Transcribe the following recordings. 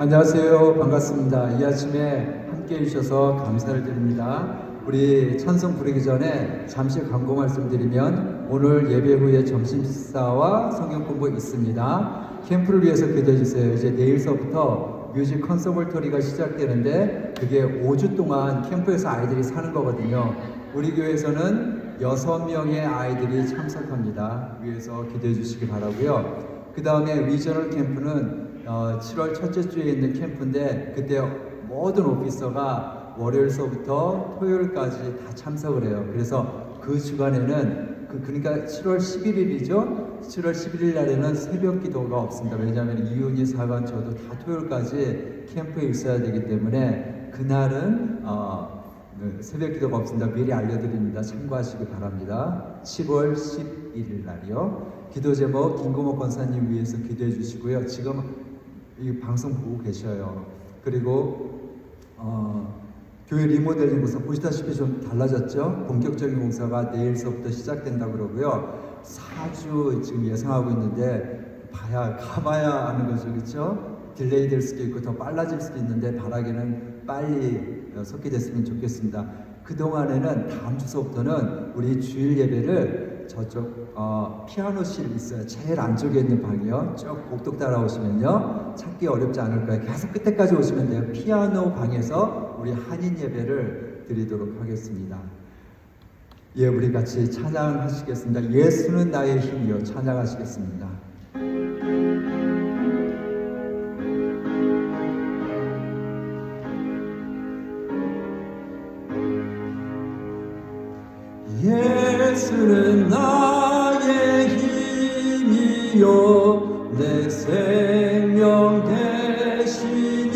안녕하세요. 반갑습니다. 이 아침에 함께 해주셔서 감사를 드립니다. 우리 찬송 부르기 전에 잠시 광고 말씀드리면 오늘 예배 후에 점심 식사와 성경 공부 있습니다. 캠프를 위해서 기도해 주세요. 이제 내일서부터 뮤직 컨서버터리가 시작되는데 그게 5주 동안 캠프에서 아이들이 사는 거거든요. 우리 교회에서는 6명의 아이들이 참석합니다. 위해서 기도해 주시기 바라고요. 그 다음에 리저널 캠프는 7월 첫째 주에 있는 캠프인데 그때 모든 오피서가 월요일서부터 토요일까지 다 참석을 해요. 그래서 그 주간에는 그러니까 7월 11일이죠. 7월 11일 날에는 새벽 기도가 없습니다. 왜냐하면 이윤이 사관 저도 다 토요일까지 캠프에 있어야 되기 때문에 그날은 새벽 기도가 없습니다. 미리 알려드립니다. 참고하시기 바랍니다. 10월 11일 날이요. 기도 제목 김고목 권사님 위해서 기도해 주시고요. 지금 이 방송 보고 계셔요. 그리고 교회 리모델링 공사 보시다시피 좀 달라졌죠. 본격적인 공사가 내일서부터 시작된다 그러고요. 4주 지금 예상하고 있는데 가봐야 아는 거죠, 그렇죠? 딜레이 될 수도 있고 더 빨라질 수도 있는데 바라기는 빨리 속기됐으면 좋겠습니다. 그 동안에는 다음 주서부터는 우리 주일 예배를 저쪽 피아노실 있어요. 제일 안쪽에 있는 방이요. 쭉 복도 따라오시면요 찾기 어렵지 않을 거예요. 계속 끝에까지 오시면 돼요. 피아노 방에서 우리 한인 예배를 드리도록 하겠습니다. 예, 우리 같이 찬양하시겠습니다. 예수는 나의 힘이요. 찬양하시겠습니다. 예수는 나의 힘이요 내 생명 되시니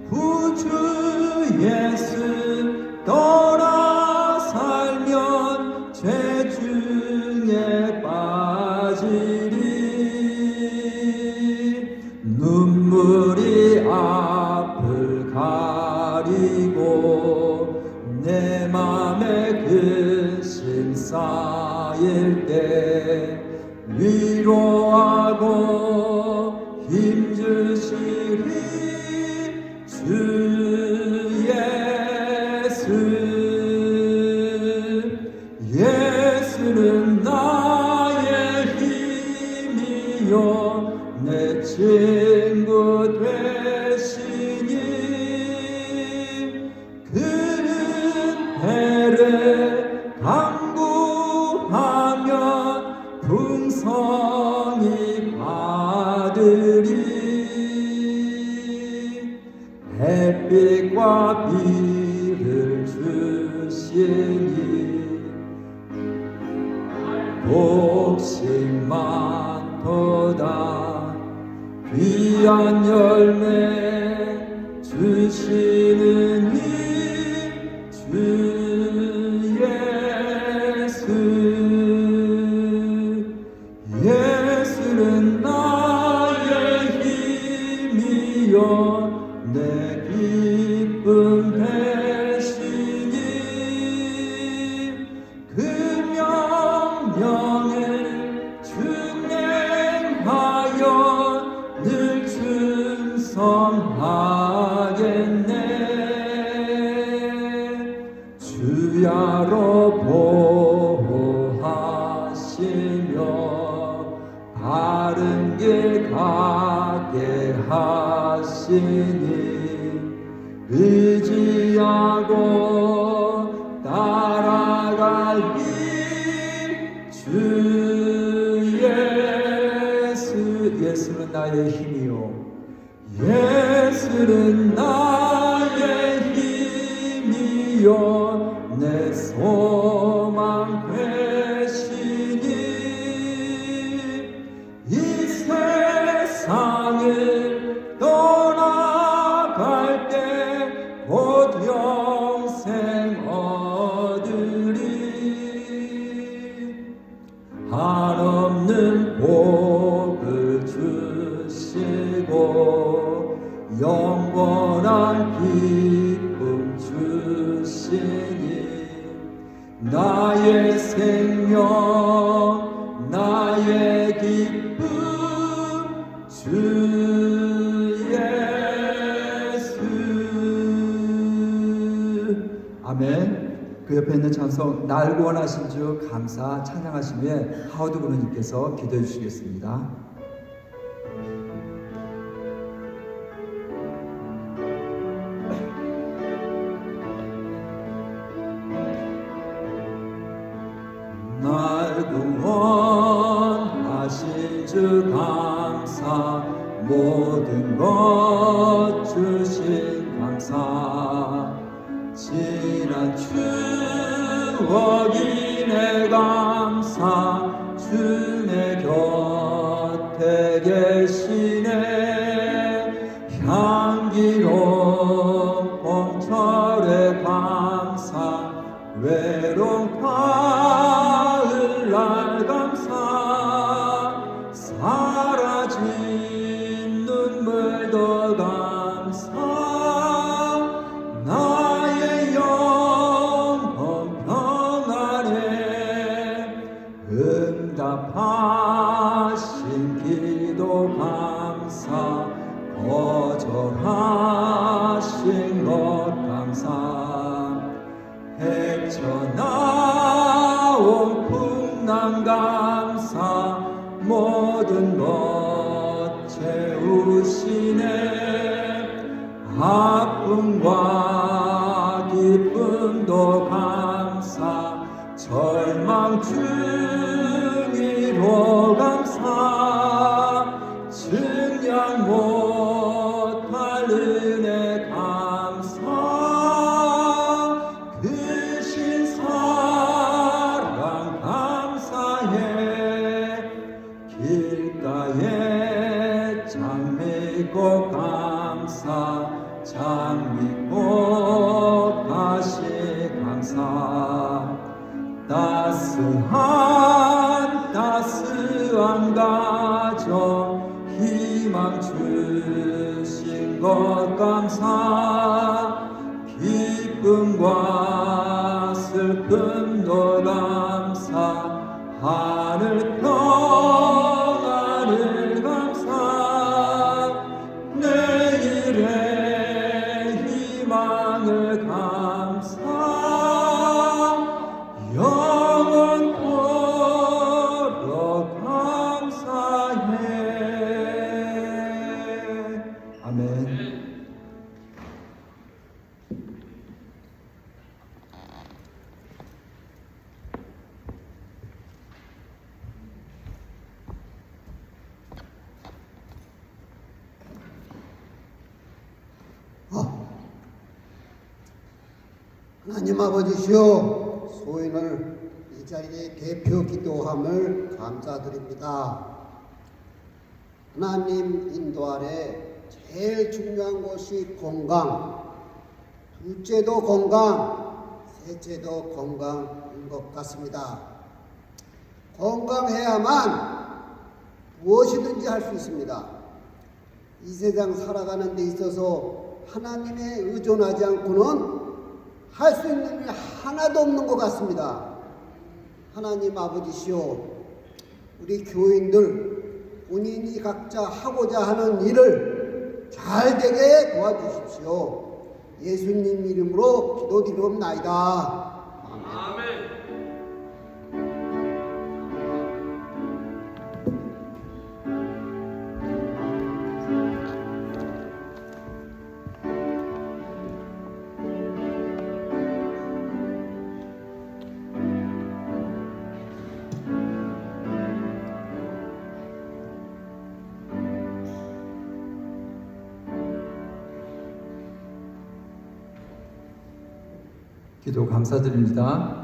구주 예수 떠나 살면 죄 중에 빠지리 눈물이 앞을 가리고 내 맘에 근심 쌓일 때 위로하고 힘주시리 주 예수. 예수는 나의 힘이요 내 친구 되시니 해를 강구하면 풍성히 받으리 햇빛과 비를 주시니 복심 많도다 귀한 열매 주시는 이 주 예수. 예수는 나의 힘이요 내 기쁨 되시니 그 명령에 준행하여 늘 충성하겠네. 주야로 보호하시며 바른 길 가게 하시니 의지하고 따라갈 주 예수. 예수는 나의 힘이요 예수는 나의 힘이요 내 소망 되시니 이 세상을 떠나갈 때 곧 영생 얻으리 한없는 복을 주시고 영원한 기쁨 주시니 나의 생명 나의 기쁨 주 아멘. 그 옆에 있는 찬송 날 구원하신 주 감사 찬양하시며 하우드 부르님께서 기도해 주시겠습니다. 날 구원하신 주 감사 모든 것 주신 감사 지난 추억이 내 감사 주의 곁에 계시네 향기로운 봄철의 감사 외로운 가을날 감사 사라진 눈물도 감사 나의 영혼 평안에 응답하신 기도 감사 거절하신 것 감사 헤쳐나온 풍랑 감사 모든 것 채우시네 아픔과 기쁨도 감사 절망 중이로 감사 증량 못할 은혜 감사 크신 사랑 감사해 길가에 장미꽃 감사 장미꽃 다시 감사 따스한 가정 희망 주신 것 감사 기쁨과 슬픔도 감사 하늘 평안을 감사 내일의 희망을 감사 영원토록 감사해. 아멘. 하나님 아버지시오 소인을 이 자리에 대표 기도함을 감사드립니다. 하나님 인도 아래 제일 중요한 것이 건강, 둘째도 건강, 셋째도 건강인 것 같습니다. 건강해야만 무엇이든지 할 수 있습니다. 이 세상 살아가는 데 있어서 하나님에 의존하지 않고는 할 수 있는 일이 하나도 없는 것 같습니다. 하나님 아버지시오, 우리 교인들 본인이 각자 하고자 하는 일을 잘 되게 도와주십시오. 예수님 이름으로 기도드리옵나이다. 아멘. 기도 감사드립니다.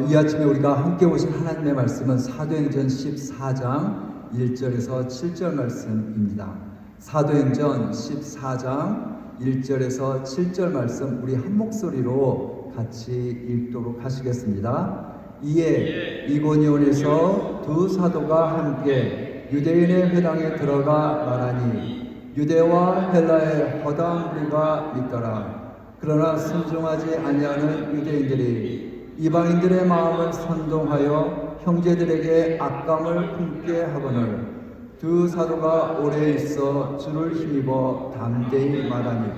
이 아침에 우리가 함께 오신 하나님의 말씀은 사도행전 14장 1절에서 7절 말씀입니다. 사도행전 14장 1절에서 7절 말씀 우리 한 목소리로 같이 읽도록 하시겠습니다. 이에 이고니온에서 두 사도가 함께 유대인의 회당에 들어가 말하니 유대와 헬라의 허다한 무리가 있더라. 그러나 순종하지 아니하는 유대인들이 이방인들의 마음을 선동하여 형제들에게 악감을 품게 하거늘 두 사도가 오래 있어 주를 힘입어 담대히 말하니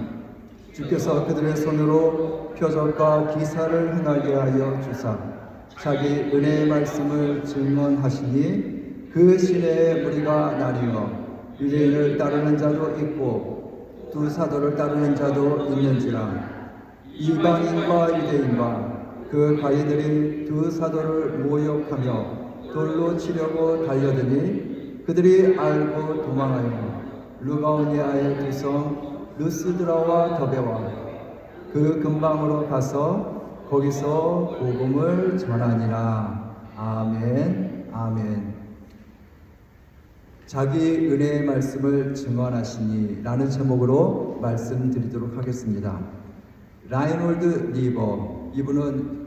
주께서 그들의 손으로 표적과 기사를 행하게 하여 주사 자기 은혜의 말씀을 증언하시니 그 시내에 무리가 나뉘어 유대인을 따르는 자도 있고 두 사도를 따르는 자도 있는지라. 이방인과 유대인과 그 가이들이 두 사도를 모욕하며 돌로 치려고 달려드니 그들이 알고 도망하여 루가오니아의 두 성 루스드라와 더베와 그 근방으로 가서 거기서 복음을 전하니라. 아멘. 아멘. 자기 은혜의 말씀을 증언하시니 라는 제목으로 말씀드리도록 하겠습니다. 라이놀드 리버, 이분은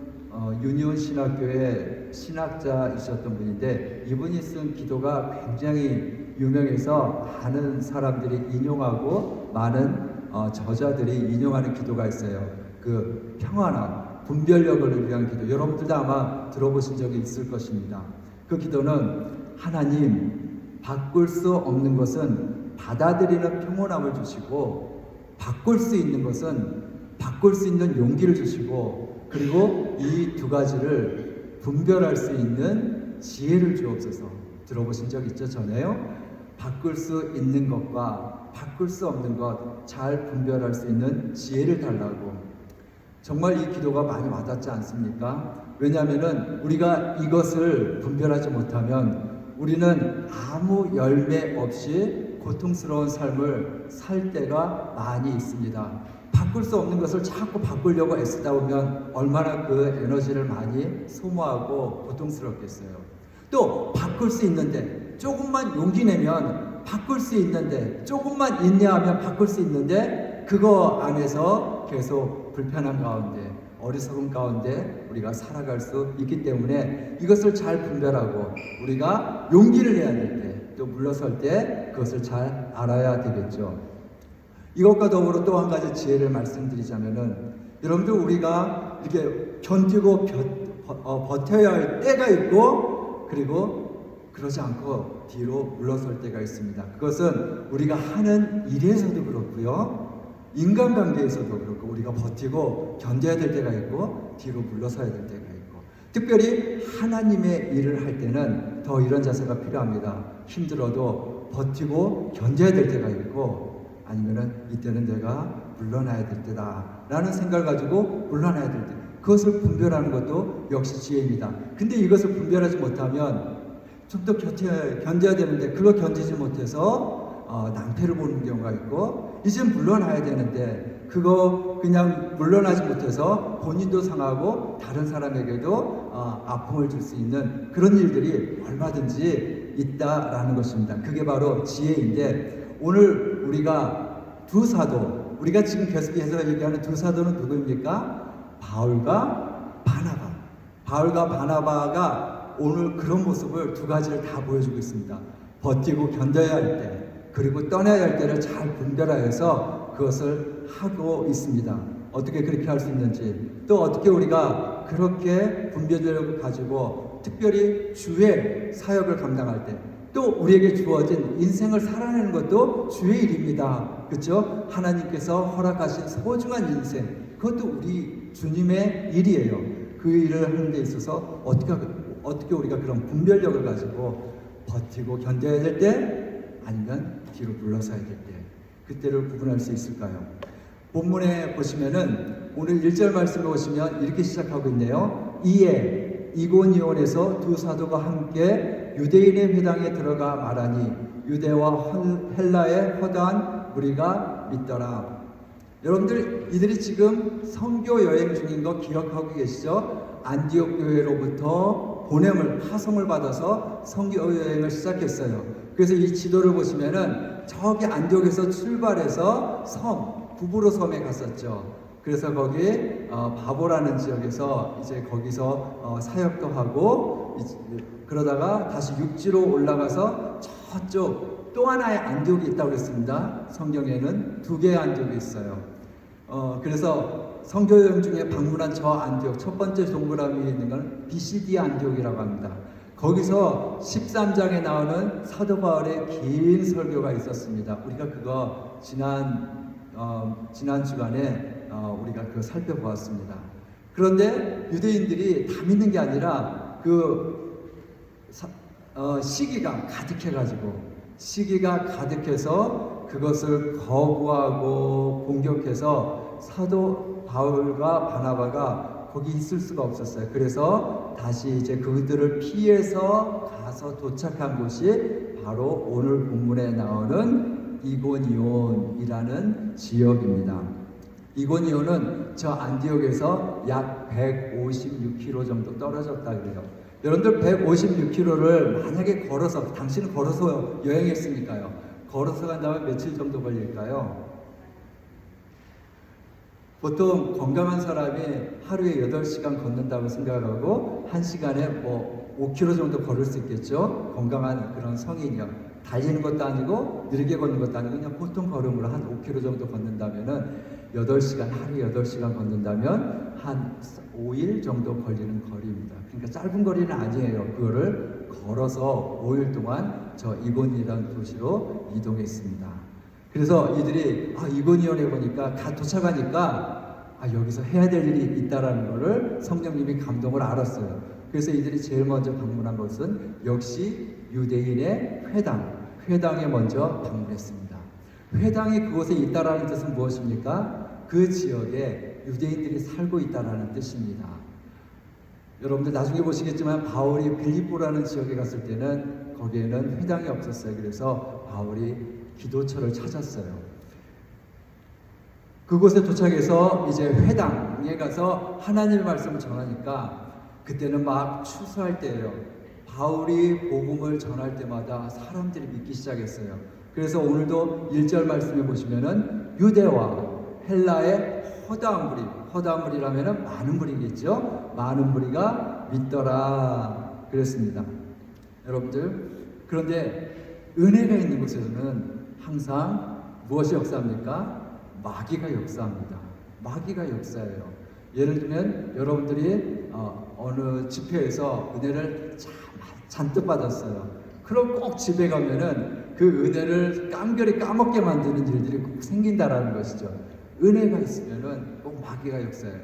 유니온 신학교의 신학자이셨던 분인데 이분이 쓴 기도가 굉장히 유명해서 많은 사람들이 인용하고 많은 저자들이 인용하는 기도가 있어요. 그 평화나 분별력을 위한 기도, 여러분들도 아마 들어보신 적이 있을 것입니다. 그 기도는 하나님, 바꿀 수 없는 것은 받아들이는 평온함을 주시고 바꿀 수 있는 것은 바꿀 수 있는 용기를 주시고 그리고 이 두 가지를 분별할 수 있는 지혜를 주옵소서. 들어보신 적 있죠? 전에요. 바꿀 수 있는 것과 바꿀 수 없는 것 잘 분별할 수 있는 지혜를 달라고. 정말 이 기도가 많이 와닿지 않습니까? 왜냐하면 우리가 이것을 분별하지 못하면 우리는 아무 열매 없이 고통스러운 삶을 살 때가 많이 있습니다. 바꿀 수 없는 것을 자꾸 바꾸려고 애쓰다 보면 얼마나 그 에너지를 많이 소모하고 고통스럽겠어요. 또 바꿀 수 있는데 조금만 용기 내면 바꿀 수 있는데 조금만 인내하면 바꿀 수 있는데 그거 안에서 계속 불편한 가운데 어리석음 가운데 우리가 살아갈 수 있기 때문에 이것을 잘 분별하고 우리가 용기를 내야 될 때 또 물러설 때 그것을 잘 알아야 되겠죠. 이것과 더불어 또 한 가지 지혜를 말씀드리자면은 여러분들 우리가 이렇게 견디고 버텨야 할 때가 있고 그리고 그러지 않고 뒤로 물러설 때가 있습니다. 그것은 우리가 하는 일에서도 그렇고요. 인간관계에서도 그렇고 우리가 버티고 견뎌야 될 때가 있고 뒤로 물러서야 될 때가 있고 특별히 하나님의 일을 할 때는 더 이런 자세가 필요합니다. 힘들어도 버티고 견뎌야 될 때가 있고 아니면은 이때는 내가 물러나야 될 때다 라는 생각을 가지고 물러나야 될 때 그것을 분별하는 것도 역시 지혜입니다. 근데 이것을 분별하지 못하면 좀 더 견뎌야 되는데 그걸 견디지 못해서 낭패를 보는 경우가 있고 이제 물러나야 되는데 그거 그냥 물러나지 못해서 본인도 상하고 다른 사람에게도 아픔을 줄 수 있는 그런 일들이 얼마든지 있다라는 것입니다. 그게 바로 지혜인데 오늘 우리가 두 사도, 우리가 지금 계속해서 얘기하는 두 사도는 누구입니까? 바울과 바나바. 바울과 바나바가 오늘 그런 모습을 두 가지를 다 보여주고 있습니다. 버티고 견뎌야 할 때, 그리고 떠나야 할 때를 잘 분별하여서 그것을 하고 있습니다. 어떻게 그렇게 할 수 있는지, 또 어떻게 우리가 그렇게 분별력을 가지고 특별히 주의 사역을 감당할 때, 또 우리에게 주어진 인생을 살아내는 것도 주의 일입니다. 그렇죠? 하나님께서 허락하신 소중한 인생, 그것도 우리 주님의 일이에요. 그 일을 하는 데 있어서 어떻게 우리가 그런 분별력을 가지고 버티고 견뎌야 될 때, 아니면 뒤로 물러서야 될 때, 그때를 구분할 수 있을까요? 본문에 보시면은 오늘 1절 말씀에 보시면 이렇게 시작하고 있네요. 이에 이고니온에서 두 사도가 함께 유대인의 회당에 들어가 말하니 유대와 헬라의 허다한 무리가 믿더라. 여러분들 이들이 지금 선교 여행 중인 거 기억하고 계시죠? 안디옥 교회로부터 보냄을 하송을 받아서 선교 여행을 시작했어요. 그래서 이 지도를 보시면은 저기 안디옥에서 출발해서 부브로 섬에 갔었죠. 그래서 거기 바보라는 지역에서 이제 거기서 사역도 하고 그러다가 다시 육지로 올라가서 저쪽 또 하나의 안디옥이 있다고 그랬습니다. 성경에는 두 개의 안디옥이 있어요. 그래서 선교 여행 중에 방문한 저 안디옥 첫 번째 동그라미 위에 있는 건 비시디 안디옥이라고 합니다. 거기서 13장에 나오는 사도 바울의 긴 설교가 있었습니다. 우리가 그거 지난 지난 주간에 우리가 그 살펴보았습니다. 그런데 유대인들이 다 믿는 게 아니라 시기가 가득해서 그것을 거부하고 공격해서 사도 바울과 바나바가 거기 있을 수가 없었어요. 그래서 다시 이제 그들을 피해서 가서 도착한 곳이 바로 오늘 본문에 나오는 이고니온이라는 지역입니다. 이고니온은 저 안디옥에서 약 156km 정도 떨어졌다 그래요. 여러분들 156km를 만약에 걸어서, 당신은 걸어서 여행했으니까요. 걸어서 간다면 며칠 정도 걸릴까요? 보통 건강한 사람이 하루에 8시간 걷는다고 생각하고 1시간에 뭐 5km 정도 걸을 수 있겠죠. 건강한 그런 성인이요. 달리는 것도 아니고 느리게 걷는 것도 아니고 그냥 보통 걸음으로 한 5km 정도 걷는다면은 8시간, 하루에 8시간 걷는다면 한 5일 정도 걸리는 거리입니다. 그러니까 짧은 거리는 아니에요. 그거를 걸어서 5일 동안 저 이고니온이라는 도시로 이동했습니다. 그래서 이들이 이고니온에 보니까 다 도착하니까 여기서 해야 될 일이 있다라는 것을 성령님이 감동을 알았어요. 그래서 이들이 제일 먼저 방문한 것은 역시 유대인의 회당에 먼저 방문했습니다. 회당이 그곳에 있다라는 뜻은 무엇입니까? 그 지역에 유대인들이 살고 있다라는 뜻입니다. 여러분들 나중에 보시겠지만 바울이 빌립보라는 지역에 갔을 때는 거기에는 회당이 없었어요. 그래서 바울이 기도처를 찾았어요. 그곳에 도착해서 이제 회당에 가서 하나님의 말씀을 전하니까 그때는 막 추수할 때예요. 바울이 복음을 전할 때마다 사람들이 믿기 시작했어요. 그래서 오늘도 1절 말씀에 보시면은 유대와 헬라의 허다한 무리라면은 많은 무리겠죠. 많은 무리가 믿더라 그랬습니다. 여러분들, 그런데 은혜가 있는 곳에서는 항상 무엇이 역사합니까? 마귀가 역사합니다. 마귀가 역사예요. 예를 들면 여러분들이 어느 집회에서 은혜를 잔뜩 받았어요. 그럼 꼭 집에 가면은 그 은혜를 깡결이 까먹게 만드는 일들이 꼭 생긴다라는 것이죠. 은혜가 있으면은 꼭 마귀가 역사해요.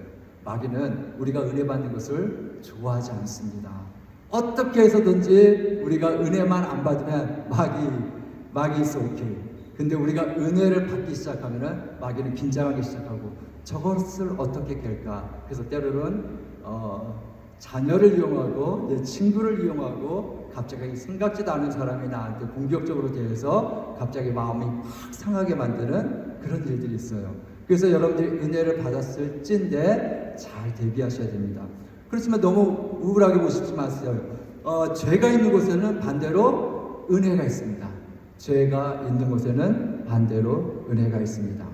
마귀는 우리가 은혜 받는 것을 좋아하지 않습니다. 어떻게 해서든지 우리가 은혜만 안 받으면 마귀 is okay. 근데 우리가 은혜를 받기 시작하면은 마귀는 긴장하기 시작하고 저것을 어떻게 깰까? 그래서 때로는 자녀를 이용하고 내 친구를 이용하고 갑자기 생각지도 않은 사람이 나한테 공격적으로 대해서 갑자기 마음이 확 상하게 만드는 그런 일들이 있어요. 그래서 여러분들이 은혜를 받았을 찐데 잘 대비하셔야 됩니다. 그렇지만 너무 우울하게 보시지 마세요. 죄가 있는 곳에는 반대로 은혜가 있습니다. 죄가 있는 곳에는 반대로 은혜가 있습니다.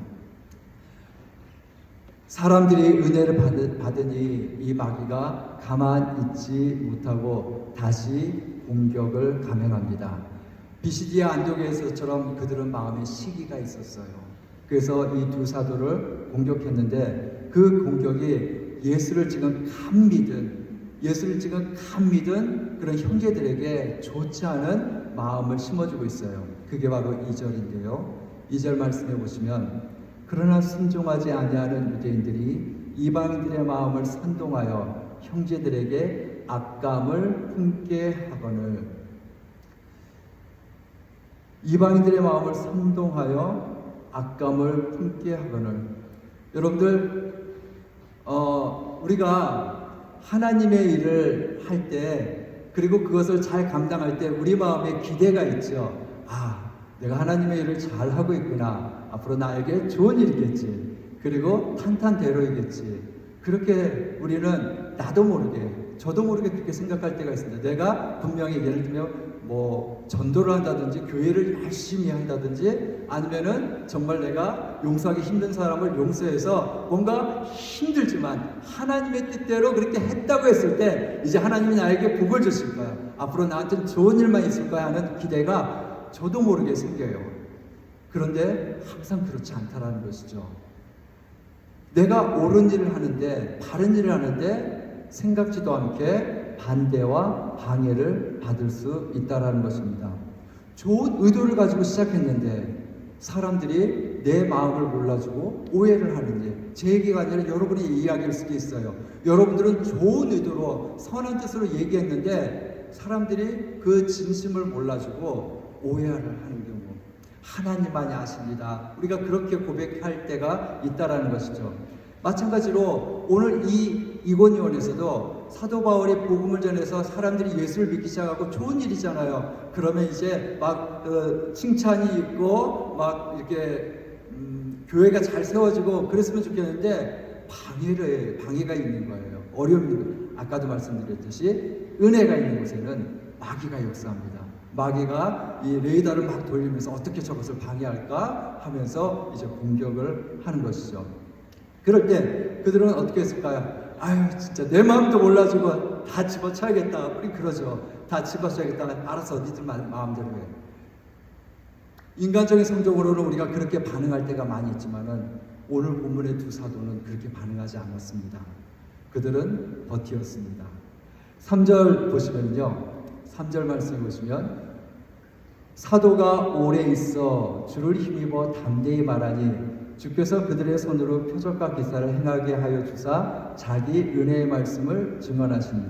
사람들이 은혜를 받으니 이 마귀가 가만 있지 못하고 다시 공격을 감행합니다. 비시디아 안디옥에서처럼 그들은 마음에 시기가 있었어요. 그래서 이 두 사도를 공격했는데 그 공격이 예수를 지금 간 믿은 그런 형제들에게 좋지 않은 마음을 심어주고 있어요. 그게 바로 2절인데요. 2절 말씀해 보시면 그러나 순종하지 아니하는 유대인들이 이방인들의 마음을 선동하여 형제들에게 악감을 품게 하거늘. 이방인들의 마음을 선동하여 악감을 품게 하거늘. 여러분들, 우리가 하나님의 일을 할 때, 그리고 그것을 잘 감당할 때 우리 마음에 기대가 있죠. 내가 하나님의 일을 잘 하고 있구나. 앞으로 나에게 좋은 일이겠지. 그리고 탄탄대로이겠지. 그렇게 우리는 저도 모르게 그렇게 생각할 때가 있습니다. 내가 분명히 예를 들면 전도를 한다든지 교회를 열심히 한다든지 아니면은 정말 내가 용서하기 힘든 사람을 용서해서 뭔가 힘들지만 하나님의 뜻대로 그렇게 했다고 했을 때 이제 하나님이 나에게 복을 주실 거야. 앞으로 나한테는 좋은 일만 있을 거야 하는 기대가 저도 모르게 생겨요. 그런데 항상 그렇지 않다라는 것이죠. 내가 옳은 일을 하는데, 바른 일을 하는데 생각지도 않게 반대와 방해를 받을 수 있다라는 것입니다. 좋은 의도를 가지고 시작했는데 사람들이 내 마음을 몰라주고 오해를 하는지, 제 얘기가 아니라 여러분의 이야기일 수도 있어요. 여러분들은 좋은 의도로 선한 뜻으로 얘기했는데 사람들이 그 진심을 몰라주고 오해를 하는 경우, 하나님만이 아십니다. 우리가 그렇게 고백할 때가 있다라는 것이죠. 마찬가지로 오늘 이 이고니온에서도 사도 바울이 복음을 전해서 사람들이 예수를 믿기 시작하고 좋은 일이잖아요. 그러면 이제 막 칭찬이 있고 막 이렇게 교회가 잘 세워지고 그랬으면 좋겠는데 방해가 있는 거예요. 어려움이, 아까도 말씀드렸듯이 은혜가 있는 곳에는 마귀가 역사합니다. 마귀가 이 레이더를 막 돌리면서 어떻게 저것을 방해할까 하면서 이제 공격을 하는 것이죠. 그럴 때 그들은 어떻게 했을까요? 아유, 진짜 내 마음도 몰라주고 다 집어쳐야겠다. 우리 그러죠. 다 집어쳐야겠다. 알아서 니들 마음대로 해. 인간적인 성적으로는 우리가 그렇게 반응할 때가 많이 있지만은 오늘 본문의 두 사도는 그렇게 반응하지 않았습니다. 그들은 버티었습니다. 3절 보시면요. 3절 말씀을 보시면 사도가 오래 있어 주를 힘입어 담대히 말하니 주께서 그들의 손으로 표적과 기사를 행하게 하여 주사 자기 은혜의 말씀을 증언하시니.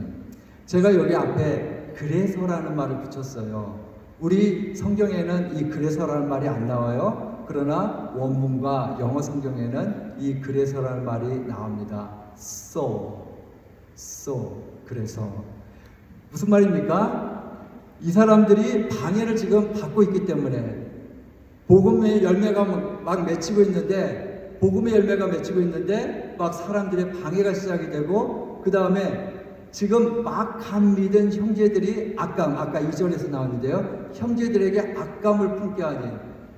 제가 여기 앞에 그래서라는 말을 붙였어요. 우리 성경에는 이 그래서라는 말이 안 나와요. 그러나 원문과 영어 성경에는 이 그래서라는 말이 나옵니다. So, 그래서 무슨 말입니까? 이 사람들이 방해를 지금 받고 있기 때문에 복음의 열매가 막 맺히고 있는데, 복음의 열매가 맺히고 있는데 막 사람들의 방해가 시작이 되고, 그 다음에 지금 막 간 믿은 형제들이 아까 2절에서 나오는데요, 형제들에게 악감을 품게 하니.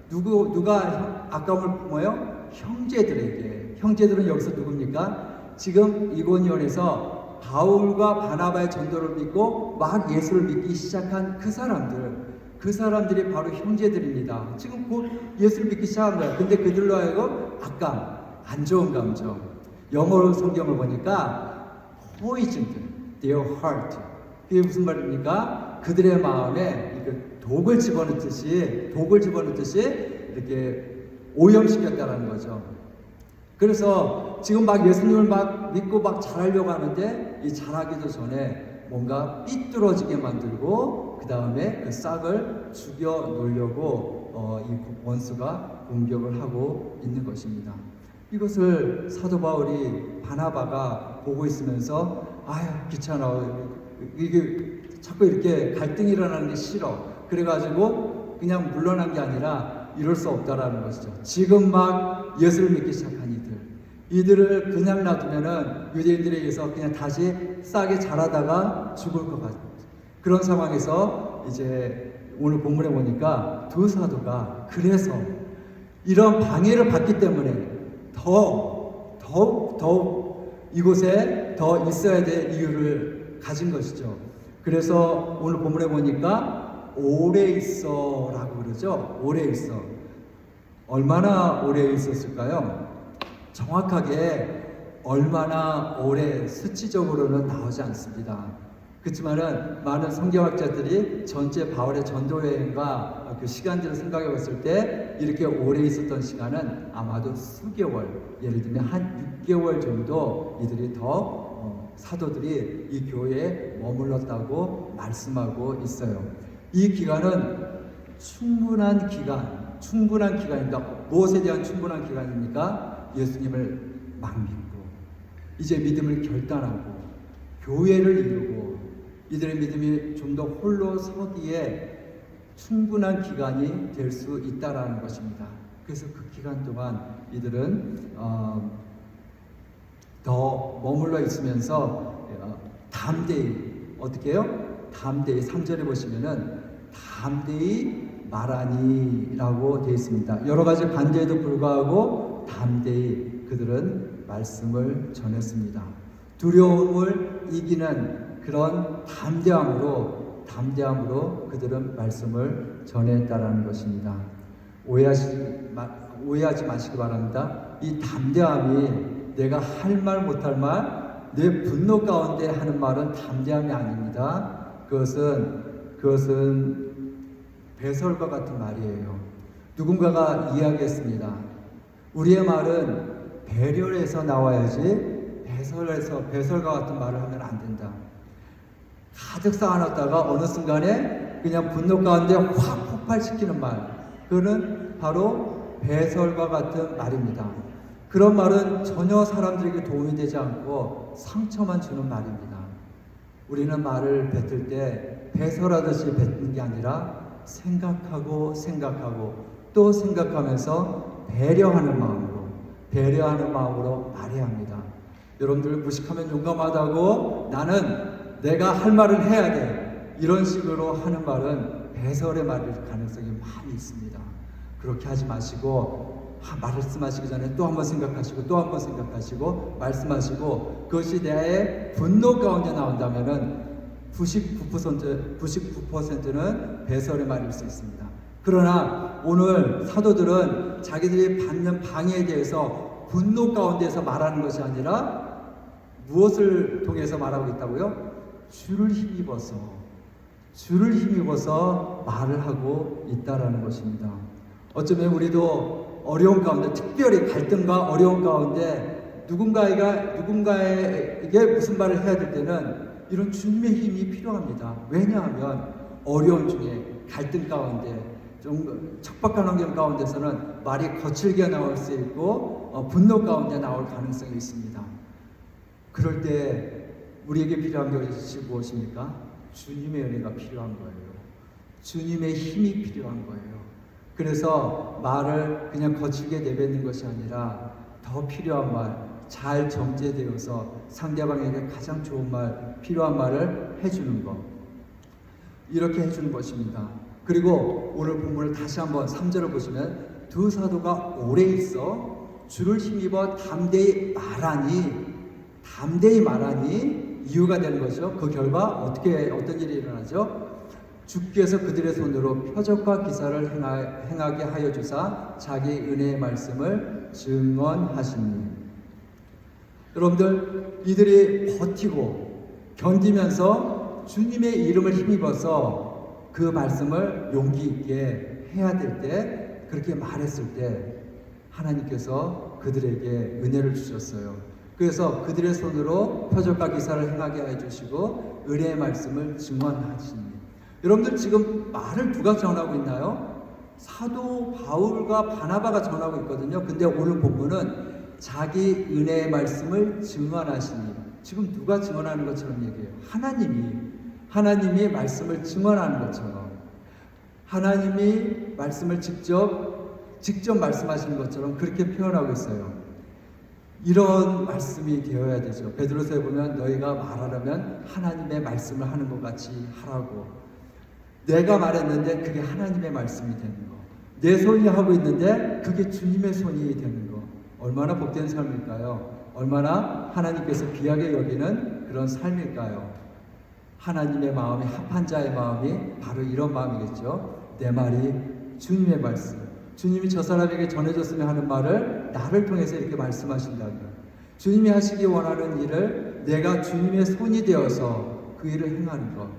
누가 악감을 품어요? 형제들에게. 형제들은 여기서 누굽니까? 지금 이고니온에서 바울과 바나바의 전도를 믿고 막 예수를 믿기 시작한 그 사람들이 바로 형제들입니다. 지금 곧 예수를 믿기 시작한 거예요. 근데 그들로 하여금 악감, 안 좋은 감정. 영어로 성경을 보니까 poisoned their heart. 그게 무슨 말입니까? 그들의 마음에 독을 집어넣듯이 이렇게 오염시켰다라는 거죠. 그래서 지금 막 예수님을 막 믿고 막 잘하려고 하는데 이 잘하기도 전에 뭔가 삐뚤어지게 만들고 그 다음에 그 싹을 죽여 놓으려고 이 원수가 공격을 하고 있는 것입니다. 이것을 사도 바울이 바나바가 보고 있으면서 아유 귀찮아, 이게 자꾸 이렇게 갈등이 일어나는 게 싫어, 그래가지고 그냥 물러난 게 아니라 이럴 수 없다라는 것이죠. 지금 막 예수를 믿기 시작한 이들을 그냥 놔두면은 유대인들에 의해서 그냥 다시 싹이 자라다가 죽을 것 같은 그런 상황에서 이제 오늘 본문에 보니까 두 사도가 그래서 이런 방해를 받기 때문에 더욱 이곳에 더 있어야 될 이유를 가진 것이죠. 그래서 오늘 본문에 보니까 오래 있어라고 그러죠. 오래 있어. 얼마나 오래 있었을까요? 정확하게 얼마나 오래 수치적으로는 나오지 않습니다. 그렇지만은 많은 성경학자들이 전체 바울의 전도 여행과 그 시간들을 생각해 봤을 때 이렇게 오래 있었던 시간은 아마도 수개월, 예를 들면 한 6개월 정도 이들이 사도들이 이 교회에 머물렀다고 말씀하고 있어요. 이 기간은 충분한 기간입니다. 무엇에 대한 충분한 기간입니까? 예수님을 막 믿고 이제 믿음을 결단하고 교회를 이루고 이들의 믿음이 좀 더 홀로 서기에 충분한 기간이 될 수 있다라는 것입니다. 그래서 그 기간 동안 이들은 더 머물러 있으면서 담대히 어떻게 해요? 담대히 3절에 보시면은 담대히 말하니라고 되어 있습니다. 여러 가지 반대에도 불구하고 담대히 그들은 말씀을 전했습니다. 두려움을 이기는 그런 담대함으로 그들은 말씀을 전했다라는 것입니다. 오해하지 마시기 바랍니다. 이 담대함이 내가 할 말 못할 말, 내 분노 가운데 하는 말은 담대함이 아닙니다. 그것은 배설과 같은 말이에요. 누군가가 이야기했습니다. 우리의 말은 배려에서 나와야지 배설과 같은 말을 하면 안 된다. 가득 쌓아놨다가 어느 순간에 그냥 분노 가운데 확 폭발시키는 말, 그거는 바로 배설과 같은 말입니다. 그런 말은 전혀 사람들에게 도움이 되지 않고 상처만 주는 말입니다. 우리는 말을 뱉을 때 배설하듯이 뱉는 게 아니라 생각하고 또 생각하면서 배려하는 마음으로 말해야 합니다. 여러분들 무식하면 용감하다고 나는 내가 할 말을 해야 돼, 이런 식으로 하는 말은 배설의 말일 가능성이 많이 있습니다. 그렇게 하지 마시고 말씀하시기 전에 또 한 번 생각하시고 말씀하시고, 그것이 내 분노 가운데 나온다면은 99%는 배설의 말일 수 있습니다. 그러나 오늘 사도들은 자기들이 받는 방해에 대해서 분노 가운데서 말하는 것이 아니라 무엇을 통해서 말하고 있다고요? 주를 힘입어서 말을 하고 있다라는 것입니다. 어쩌면 우리도 어려운 가운데, 특별히 갈등과 어려운 가운데 누군가에게 무슨 말을 해야 될 때는 이런 주님의 힘이 필요합니다. 왜냐하면 어려운 중에, 갈등 가운데, 좀 척박한 환경 가운데서는 말이 거칠게 나올 수 있고 분노 가운데 나올 가능성이 있습니다. 그럴 때 우리에게 필요한 것이 무엇입니까? 주님의 은혜가 필요한 거예요. 주님의 힘이 필요한 거예요. 그래서 말을 그냥 거칠게 내뱉는 것이 아니라 더 필요한 말, 잘 정제되어서 상대방에게 가장 좋은 말, 필요한 말을 해주는 것, 이렇게 해주는 것입니다. 그리고 오늘 본문을 다시 한번 3절을 보시면, 두 사도가 오래 있어 주를 힘입어 담대히 말하니 이유가 되는 거죠. 그 결과 어떤 일이 일어나죠? 주께서 그들의 손으로 표적과 기사를 행하게 하여 주사 자기 은혜의 말씀을 증언하시니. 여러분들, 이들이 버티고 견디면서 주님의 이름을 힘입어서 그 말씀을 용기 있게 해야 될 때, 그렇게 말했을 때 하나님께서 그들에게 은혜를 주셨어요. 그래서 그들의 손으로 표적과 기사를 행하게 해주시고 은혜의 말씀을 증언하시니. 여러분들, 지금 말을 누가 전하고 있나요? 사도 바울과 바나바가 전하고 있거든요. 근데 오늘 본문은 자기 은혜의 말씀을 증언하시니, 지금 누가 증언하는 것처럼 얘기해요. 하나님이 말씀을 증언하는 것처럼, 하나님이 말씀을 직접 말씀하시는 것처럼 그렇게 표현하고 있어요. 이런 말씀이 되어야 되죠. 베드로서에 보면 너희가 말하려면 하나님의 말씀을 하는 것 같이 하라고. 내가 말했는데 그게 하나님의 말씀이 되는 거, 내 손이 하고 있는데 그게 주님의 손이 되는 거, 얼마나 복된 삶일까요? 얼마나 하나님께서 귀하게 여기는 그런 삶일까요? 하나님의 마음이, 합한 자의 마음이 바로 이런 마음이겠죠. 내 말이 주님의 말씀, 주님이 저 사람에게 전해줬으면 하는 말을 나를 통해서 이렇게 말씀하신다면, 주님이 하시기 원하는 일을 내가 주님의 손이 되어서 그 일을 행하는 것,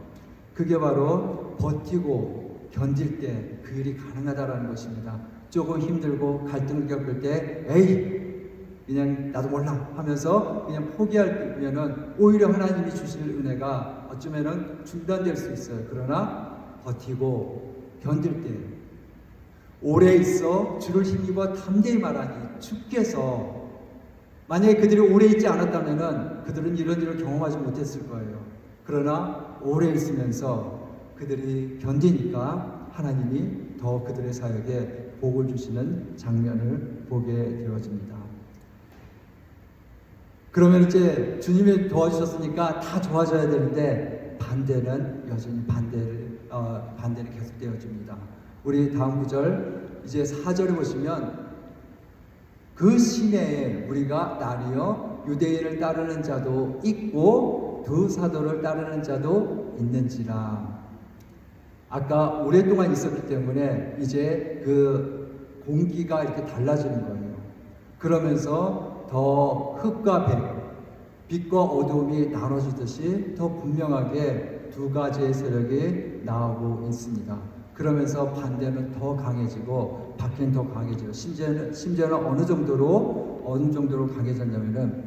그게 바로 버티고 견딜 때 그 일이 가능하다라는 것입니다. 조금 힘들고 갈등을 겪을 때 에이 그냥 나도 몰라 하면서 그냥 포기하면은 오히려 하나님이 주실 은혜가 어쩌면은 중단될 수 있어요. 그러나 버티고 견딜 때, 오래 있어 주를 힘입어 담대히 말하니, 주께서, 만약에 그들이 오래 있지 않았다면은 그들은 이런 일을 경험하지 못했을 거예요. 그러나 오래 있으면서 그들이 견디니까 하나님이 더 그들의 사역에 복을 주시는 장면을 보게 되어집니다. 그러면 이제 주님이 도와주셨으니까 다 좋아져야 되는데 반대는 여전히 반대는 계속되어집니다. 우리 다음 구절, 이제 4절에 보시면, 그 시내에 우리가 나뉘어 유대인을 따르는 자도 있고 두 사도를 따르는 자도 있는지라. 아까 오랫동안 있었기 때문에 이제 그 공기가 이렇게 달라지는 거예요. 그러면서 더 흙과 빛과 어두움이 나눠지듯이 더 분명하게 두 가지의 세력이 나오고 있습니다. 그러면서 반대는 더 강해지고 밖엔 더 강해져요. 심지어는 어느 정도로 강해졌냐면은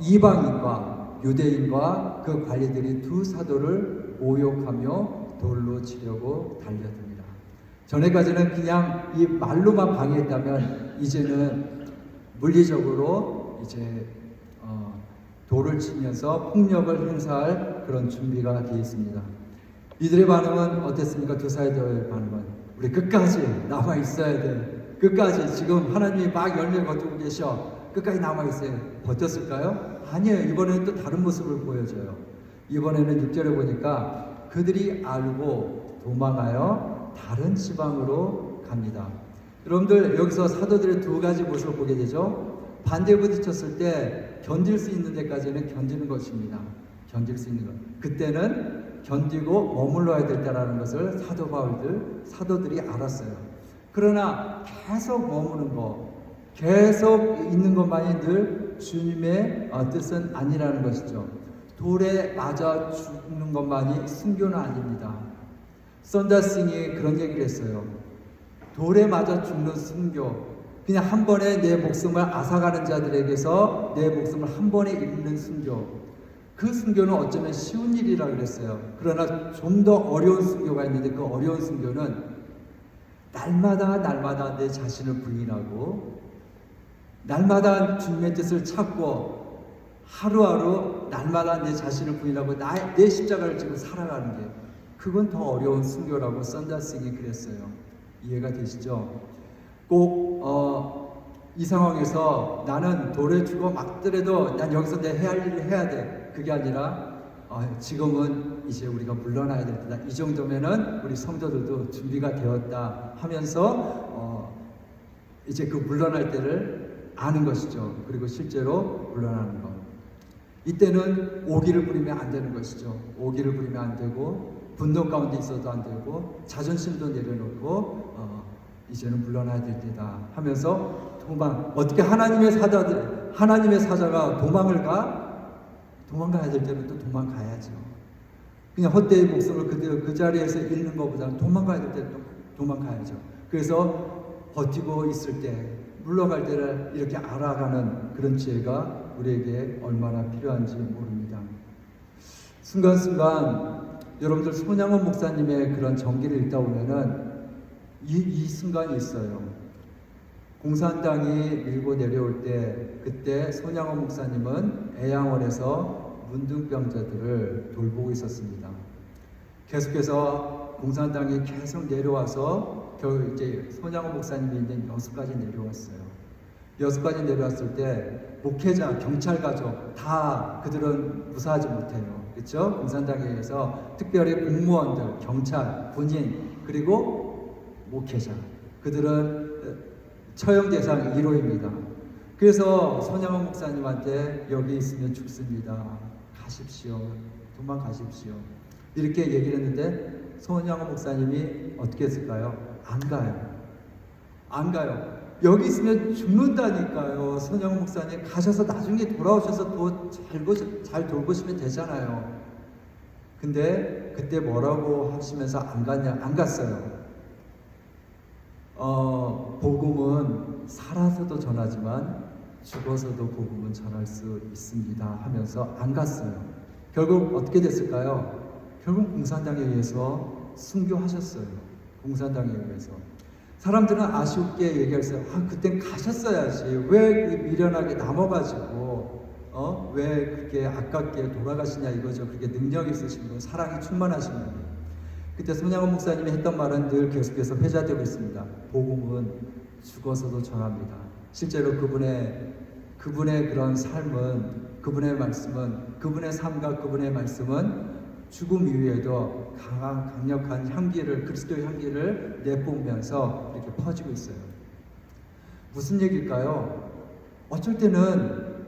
이방인과 유대인과 그 관리들이 두 사도를 모욕하며 돌로 치려고 달려듭니다. 전에까지는 그냥 이 말로만 방해했다면 이제는 물리적으로 이제 돌을 치면서 폭력을 행사할 그런 준비가 되어 있습니다. 이들의 반응은 어땠습니까? 두 사도의 반응은 우리 끝까지 남아 있어야 돼. 끝까지 지금 하나님이 막 열매를 거두고 계셔. 끝까지 남아 있어요. 버텼을까요? 아니에요. 이번에는 또 다른 모습을 보여줘요. 이번에는 6절에 보니까 그들이 알고 도망하여 다른 지방으로 갑니다. 여러분들 여기서 사도들의 두 가지 모습을 보게 되죠. 반대에 부딪혔을 때 견딜 수 있는 데까지는 견디는 것입니다. 견딜 수 있는 것. 그때는 견디고 머물러야 될 때라는 것을 사도들이 알았어요. 그러나 계속 머무는 것, 계속 있는 것만이 늘 주님의 뜻은 아니라는 것이죠. 돌에 맞아 죽는 것만이 순교는 아닙니다. 썬다싱이 그런 얘기를 했어요. 돌에 맞아 죽는 순교, 그냥 한 번에 내 목숨을 앗아가는 자들에게서 내 목숨을 한 번에 잃는 순교, 그 순교는 어쩌면 쉬운 일이라고 그랬어요. 그러나 좀 더 어려운 순교가 있는데 그 어려운 순교는 날마다 내 자신을 부인하고 날마다 주님의 뜻을 찾고 하루하루 날마다 내 자신을 부인하고 내 십자가를 지고 살아가는 게, 그건 더 어려운 순교라고 썬다싱이 그랬어요. 이해가 되시죠? 꼭 이 상황에서 나는 돌에 죽어 막더라도 난 여기서 내 해야 할 일을 해야 돼, 그게 아니라 지금은 이제 우리가 물러나야 될 때다. 이 정도면은 우리 성도들도 준비가 되었다 하면서 이제 그 물러날 때를 아는 것이죠. 그리고 실제로 물러나는 것. 이때는 오기를 부리면 안 되는 것이죠. 오기를 부리면 안 되고 분노 가운데 있어도 안 되고 자존심도 내려놓고 이제는 물러나야 될 때다 하면서 어떻게 하나님의 사자가 도망가야 될 때는 또 도망가야죠. 그냥 헛되이 목숨을 그 자리에서 잃는 것보다는 도망가야 될 때 또 도망가야죠. 그래서 버티고 있을 때, 물러갈 때를 이렇게 알아가는 그런 지혜가 우리에게 얼마나 필요한지 모릅니다. 순간순간 여러분들 손양원 목사님의 그런 전기를 읽다 보면은 이 순간이 있어요. 공산당이 밀고 내려올 때, 그때 손양원 목사님은 애양원에서 문둥병자들을 돌보고 있었습니다. 계속해서 공산당이 계속 내려와서 결국 이제 손양원 목사님이 있는 여수까지 내려왔어요. 여수까지 내려왔을 때 목회자, 경찰 가족 다 그들은 무사하지 못해요. 그렇죠? 공산당에 의해서 특별히 공무원들, 경찰, 군인, 그리고 목회자, 그들은 처형 대상 1호입니다. 그래서 손양원 목사님한테 여기 있으면 죽습니다. 가십시오. 도망가십시오. 이렇게 얘기를 했는데 손양원 목사님이 어떻게 했을까요? 안 가요. 안 가요. 여기 있으면 죽는다니까요. 손양원 목사님 가셔서 나중에 돌아오셔서 또 잘 돌보시면 되잖아요. 근데 그때 뭐라고 하시면서 안 갔어요. 복음은 살아서도 전하지만 죽어서도 복음은 전할 수 있습니다 하면서 안 갔어요. 결국 어떻게 됐을까요? 결국 공산당에 의해서 순교하셨어요. 공산당에 의해서. 사람들은 아쉽게 얘기했어요. 그땐 가셨어야지. 왜 미련하게 남아가지고 왜 그렇게 아깝게 돌아가시냐 이거죠. 그렇게 능력 있으신 분, 사랑이 충만하신 분. 그때 손양원 목사님이 했던 말은 늘 계속해서 회자되고 있습니다. 복음은 죽어서도 전합니다. 실제로 그분의 그런 삶은, 그분의 말씀은, 그분의 삶과 그분의 말씀은 죽음 이후에도 강력한 향기를, 그리스도의 향기를 내뿜으면서 이렇게 퍼지고 있어요. 무슨 얘기일까요? 어쩌면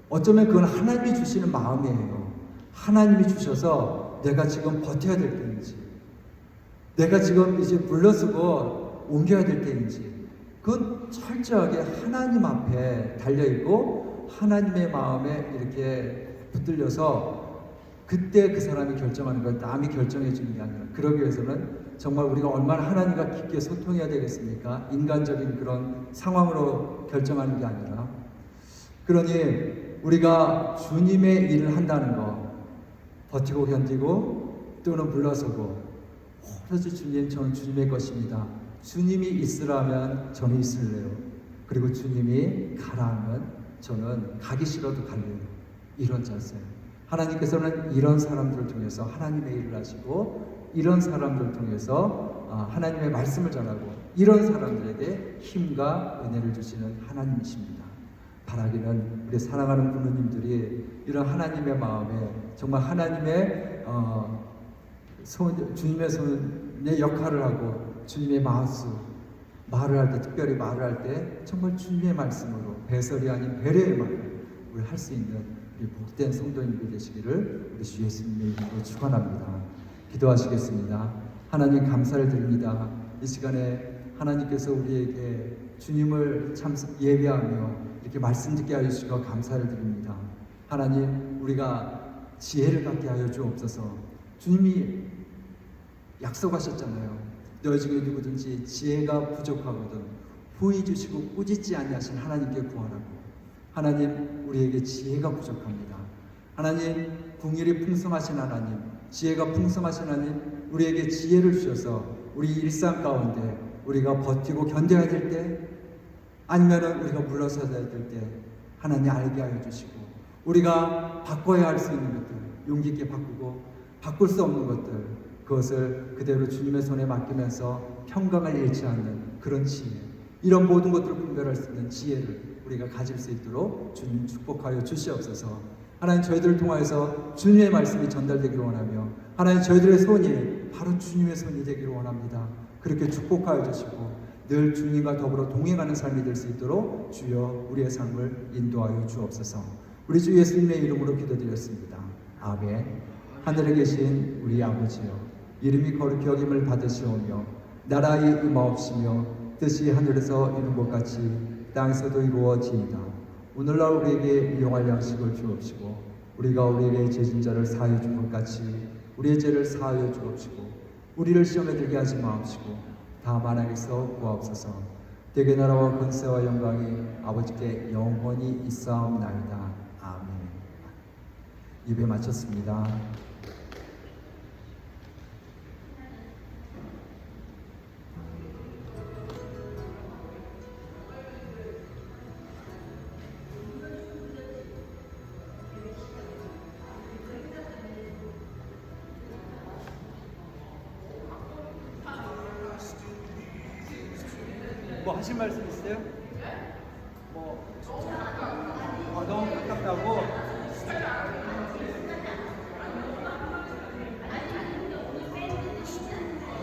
그건 하나님이 주시는 마음이에요. 하나님이 주셔서 내가 지금 버텨야 될 때인지, 내가 지금 이제 물러서고 옮겨야 될 때인지, 그건 철저하게 하나님 앞에 달려있고 하나님의 마음에 이렇게 붙들려서 그때 그 사람이 결정하는 걸 남이 결정해 주는 게 아니라, 그러기 위해서는 정말 우리가 얼마나 하나님과 깊게 소통해야 되겠습니까? 인간적인 그런 상황으로 결정하는 게 아니라. 그러니 우리가 주님의 일을 한다는 거, 버티고 견디고 또는 물러서고, 오로지 주님, 저는 주님의 것입니다. 주님이 있으라면 저는 있을래요. 그리고 주님이 가라 하면 저는 가기 싫어도 갈래요. 이런 자세. 하나님께서는 이런 사람들을 통해서 하나님의 일을 하시고, 이런 사람들을 통해서 하나님의 말씀을 전하고, 이런 사람들에게 힘과 은혜를 주시는 하나님이십니다. 바라기는 우리 사랑하는 부모님들이 이런 하나님의 마음에 정말 하나님의 주님의 손의 역할을 하고, 주님의 마우스 말을 할 때, 특별히 말을 할 때 정말 주님의 말씀으로 배설이 아닌 배려의 말을 우리 할 수 있는 우리 복된 성도님들 되시기를 우리 주 예수님의 이름으로 축원합니다. 기도하시겠습니다. 하나님 감사를 드립니다. 이 시간에 하나님께서 우리에게 주님을 참 예배하며 이렇게 말씀 듣게 하여 주시고 감사를 드립니다. 하나님, 우리가 지혜를 갖게 하여 주옵소서. 주님이 약속하셨잖아요. 너희 중에 누구든지 지혜가 부족하거든 후히 주시고 꾸짖지 아니하신 하나님께 구하라고. 하나님, 우리에게 지혜가 부족합니다. 하나님, 궁일이 풍성하신 하나님, 지혜가 풍성하신 하나님, 우리에게 지혜를 주셔서 우리 일상 가운데 우리가 버티고 견뎌야 될 때, 아니면은 우리가 물러서야 될 때 하나님 알게 하여 주시고, 우리가 바꿔야 할 수 있는 것들 용기 있게 바꾸고, 바꿀 수 없는 것들 그것을 그대로 주님의 손에 맡기면서 평강을 잃지 않는 그런 지혜, 이런 모든 것들을 분별할 수 있는 지혜를 우리가 가질 수 있도록 주님 축복하여 주시옵소서. 하나님, 저희들을 통하여서 주님의 말씀이 전달되기를 원하며, 하나님, 저희들의 손이 바로 주님의 손이 되기를 원합니다. 그렇게 축복하여 주시고 늘 주님과 더불어 동행하는 삶이 될 수 있도록 주여 우리의 삶을 인도하여 주옵소서. 우리 주 예수님의 이름으로 기도드렸습니다. 아멘. 하늘에 계신 우리 아버지여, 이름이 거룩히 여김을 받으시오며 나라의 임하옵시며 뜻이 하늘에서 이룬 것 같이 땅에서도 이루어지이다. 오늘날 우리에게 일용할 양식을 주옵시고, 우리가 우리에게 죄진 자를 사하여 준 것 같이 우리의 죄를 사하여 주옵시고, 우리를 시험에 들게 하지 마옵시고 다만 악에서 구하옵소서. 대개 나라와 권세와 영광이 아버지께 영원히 있사옵나이다. 아멘. 예배 마쳤습니다. 뭐 하실 말씀 있어요? 뭐 너무 가깝다고?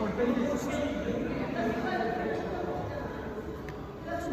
오늘 밴드